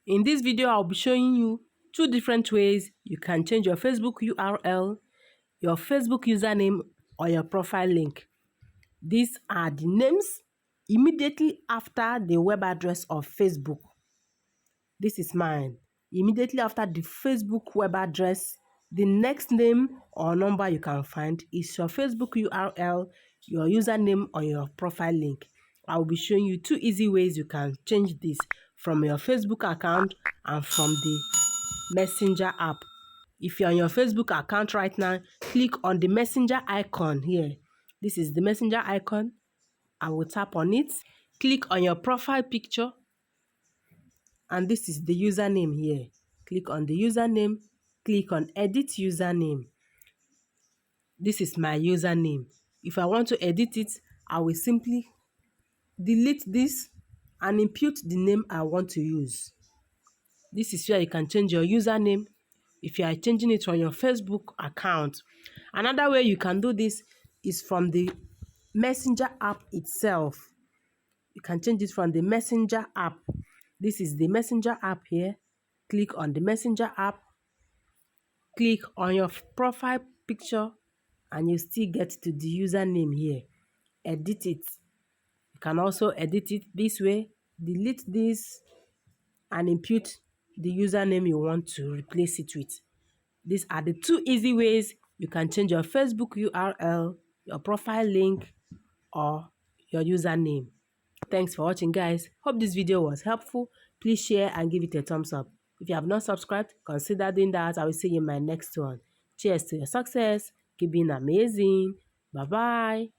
In this video, I'll be showing you 2 different ways you can change your Facebook URL, your Facebook username, or your profile link. These are the names immediately after the web address of Facebook. This is mine. Immediately after the Facebook web address, the next name or number you can find is your Facebook URL, your username, or your profile link. I will be showing you 2 easy ways you can change this from your Facebook account and from the Messenger app. If you're on your Facebook account right now, click on the Messenger icon here. This is the Messenger icon. I will tap on it. Click on your profile picture. And this is the username here. Click on the username. Click on edit username. This is my username. If I want to edit it, I will simply delete this and input the name I want to use. This is where you can change your username if you are changing it on your Facebook account. Another way you can do this is from the Messenger app itself. You can change it from the Messenger app. This is the Messenger app here. Click on the Messenger app. Click on your profile picture and you still get to the username here. Edit it. You can also edit it this way. Delete this and input the username you want to replace it with. These are the 2 easy ways you can change your Facebook URL, your profile link, or your username. Thanks for watching, guys. Hope this video was helpful. Please share and give it a thumbs up. If you have not subscribed, consider doing that. I will see you in my next one. Cheers to your success. Keep being amazing. Bye-bye.